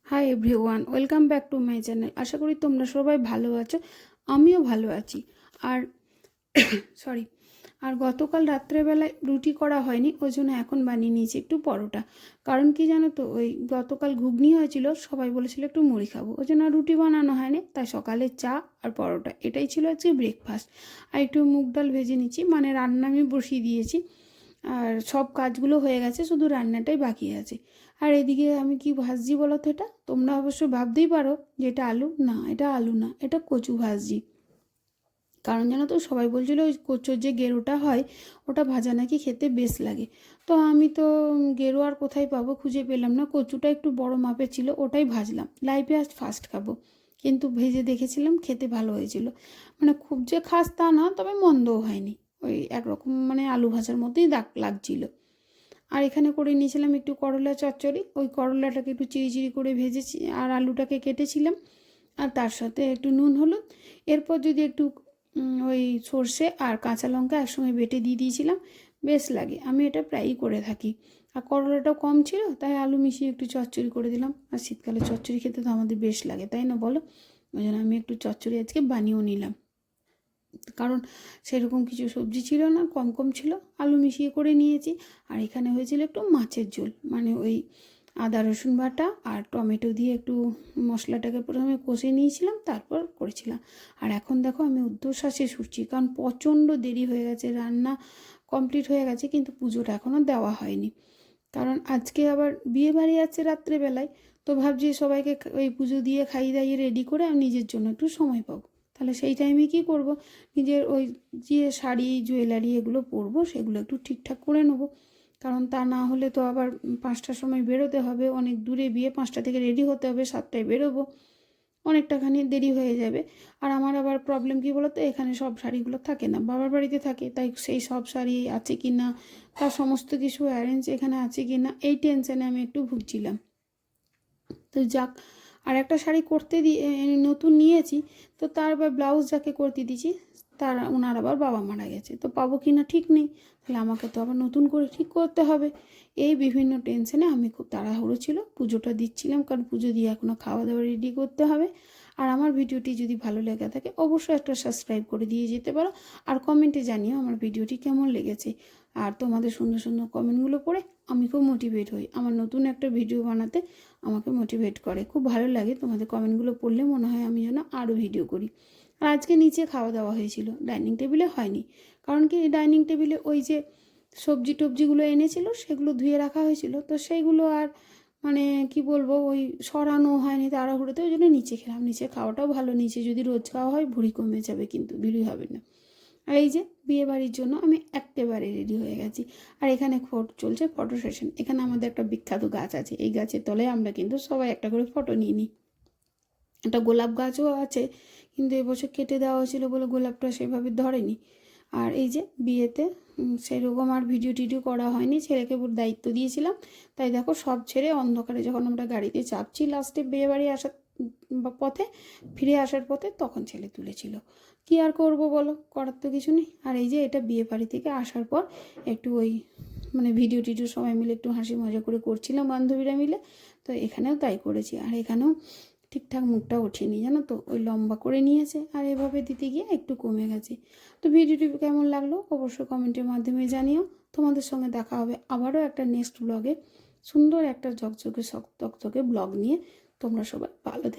High everyone, welcome back to my channel. আশা করি তোমরা সবাই ভালো আছো, আমিও ভালো আছি। আর সরি, আর গতকাল রাত্রেবেলায় রুটি করা হয়নি, ওই জন্য এখন বানিয়ে নিয়েছি একটু পরোটা। কারণ কি জানো তো, ওই গতকাল ঘুগনি হয়েছিল, সবাই বলেছিল একটু মুড়ি খাবো, ওই জন্য আর রুটি বানানো হয়নি। তাই সকালে চা আর পরোটা, এটাই ছিল আজকে ব্রেকফাস্ট। আর একটু মুগ ডাল ভেজে নিচ্ছি, মানে রান্না আমি বসিয়ে দিয়েছি, আর সব কাজগুলো হয়ে গেছে, শুধু রান্নাটাই বাকি আছে। আর এদিকে আমি কি ভাজছি বলো তো, এটা তোমরা অবশ্য ভাবতেই পারো যে এটা আলু। না, এটা আলু না, এটা কচু ভাজছি। কারণ জানো তো, সবাই বলছিল ওই কচুর যে গেরোটা হয়, ওটা ভাজা নাকি খেতে বেশ লাগে। তো আমি তো গেরো আর কোথায় পাবো, খুঁজে পেলাম না। কচুটা একটু বড় মাপের ছিল, ওটাই ভাজলাম। লাইফে আজ ফার্স্ট খাবো, কিন্তু ভেজে দেখেছিলাম, খেতে ভালো হয়েছিল। মানে খুব যে খাস তা না, তবে মন্দও হয়নি। ওই একরকম মানে আলু ভাজার মতোই লাগছিল। আর এখানে করে নিয়েছিলাম একটু করলা চচ্চড়ি। ওই করলাটাকে একটু চিড়ি চিড়ি করে ভেজেছি, আর আলুটাকে কেটেছিলাম, আর তার সাথে একটু নুন হলুদ। এরপর যদি একটু ওই সর্ষে আর কাঁচা লঙ্কা একসঙ্গে বেটে দিয়ে দিয়েছিলাম, বেশ লাগে। আমি এটা প্রায়ই করে থাকি। আর করলাটাও কম ছিল, তাই আলু মিশিয়ে একটু চচ্চড়ি করে দিলাম। আর শীতকালে চচ্চড়ি খেতে তো আমাদের বেশ লাগে, তাই না বলো? ওই জন্য আমি একটু চচ্চড়ি আজকে বানিয়েও নিলাম। কারণ সেরকম কিছু সবজি ছিল না, কম কম ছিল, আলু মিশিয়ে করে নিয়েছি। আর এখানে হয়েছিল একটু মাছের ঝোল, মানে ওই আদা রসুন বাটা আর টমেটো দিয়ে একটু মশলাটাকে প্রথমে কষে নিয়েছিলাম, তারপর করেছিলাম। আর এখন দেখো আমি ঊর্ধ্বশ্বাসে শুচ্ছি, কারণ প্রচণ্ড দেরি হয়ে গেছে। রান্না কমপ্লিট হয়ে গেছে, কিন্তু পুজোটা এখনও দেওয়া হয়নি। কারণ আজকে আবার বিয়ে বাড়ি আছে রাত্রেবেলায়। তো ভাবছি সবাইকে ওই পুজো দিয়ে খাইয়ে দাইয়ে রেডি করে আমি নিজের জন্য একটু সময় পাবো। তাহলে সেই টাইমে কী করব, নিজের ওই যে শাড়ি জুয়েলারি এগুলো পরবো, সেগুলো একটু ঠিকঠাক করে নেবো। কারণ তা না হলে তো আবার 5টার সময় বেরোতে হবে, অনেক দূরে বিয়ে, 5টা থেকে রেডি হতে হবে, 7টায় বেরোবো, অনেকটাখানি দেরি হয়ে যাবে। আর আমার আবার প্রবলেম কী বলো তো, এখানে সব শাড়িগুলো থাকে না, বাবার বাড়িতে থাকে। তাই সেই সব শাড়ি আছে কি না, তার সমস্ত কিছু অ্যারেঞ্জ এখানে আছে কি না, এই টেনশানে আমি একটু ভুগছিলাম। তো যাক, আর একটা শাড়ি করতে দিয়ে নতুন নিয়েছি, তো তার আবার ব্লাউজ যাকে করতে দিয়েছি, তার ওনার আবার বাবা মারা গেছে, তো পাবো কি না ঠিক নেই। তাহলে আমাকে তো আবার নতুন করে ঠিক করতে হবে। এই বিভিন্ন টেনশনে আমি খুব তাড়াহুড়ো ছিল, পুজোটা দিচ্ছিলাম, কারণ পুজো দিয়ে এখনও খাওয়া দাওয়া রেডি করতে হবে। আর আমার ভিডিওটি যদি ভালো লেগে থাকে, অবশ্যই একটা সাবস্ক্রাইব করে দিয়ে যেতে পারো। আর কমেন্টে জানিও আমার ভিডিওটি কেমন লেগেছে। আর তোমাদের সুন্দর সুন্দর কমেন্টগুলো পড়ে আমি খুব মোটিভেট হই, আমার নতুন একটা ভিডিও বানাতে আমাকে মোটিভেট করে। খুব ভালো লাগে তোমাদের কমেন্টগুলো পড়লে, মনে হয় আমি যেন আরও ভিডিও করি। আর আজকে নিচে খাওয়া দাওয়া হয়েছিল, ডাইনিং টেবিলে হয়নি। কারণ কি, ডাইনিং টেবিলে ওই যে সবজি টবজিগুলো এনেছিল, সেগুলো ধুয়ে রাখা হয়েছিল, তো সেইগুলো আর মানে কি বলবো, ওই সরানো হয়নি তাড়াহুড়োতে, ওই জন্য নিচে খেলাম। নিচে খাওয়াটাও ভালো, নিচে যদি রোজ খাওয়া হয় ভুঁড়ি কমে যাবে, কিন্তু ভিড়ই হবে না। আর এই যে বিয়ে বাড়ির জন্য আমি একেবারে রেডি হয়ে গেছি। আর এখানে চলছে ফটো সেশন। এখানে আমাদের একটা বিখ্যাত গাছ আছে, এই গাছের তলায় আমরা কিন্তু সবাই একটা করে ফটো নিয়ে নিই। একটা গোলাপ গাছও আছে, কিন্তু এবছর কেটে দেওয়া হয়েছিল বলে গোলাপটা সেভাবে ধরেনি। আর এই যে বিয়েতে সেরকম আর ভিডিও টিডিও করা হয়নি, ছেলেকে দায়িত্ব দিয়েছিলাম। তাই দেখো সব ছেড়ে অন্ধকারে যখন আমরা গাড়িতে চাপছি লাস্টে বিয়ে বাড়ি আসার পথে, ফিরে আসার পথে, তখন ছেলে তুলেছিল। কি আর করব বলো, করার তো কিছু নেই। আর এই যে এটা বিয়ে বাড়ি থেকে আসার পর একটু ওই মানে ভিডিও টিডিও সবাই মিলে একটু হাসি মজা করে করছিলাম বান্ধবীরা মিলে। তো এখানেও তাই করেছি। আর এখানেও ঠিকঠাক মুখটা ওঠেনি, জানো তো, ওই লম্বা করে নিয়েছে, আর এভাবে দিতে গিয়ে একটু কমে গেছে। তো ভিডিওটি কেমন লাগলো অবশ্যই কমেন্টের মাধ্যমে জানিও। তোমাদের সঙ্গে দেখা হবে আবারও একটা নেক্সট ব্লগে, সুন্দর একটা ঝকঝকে তকতকে ব্লগ নিয়ে। তোমরা সবাই ভালো থেকো।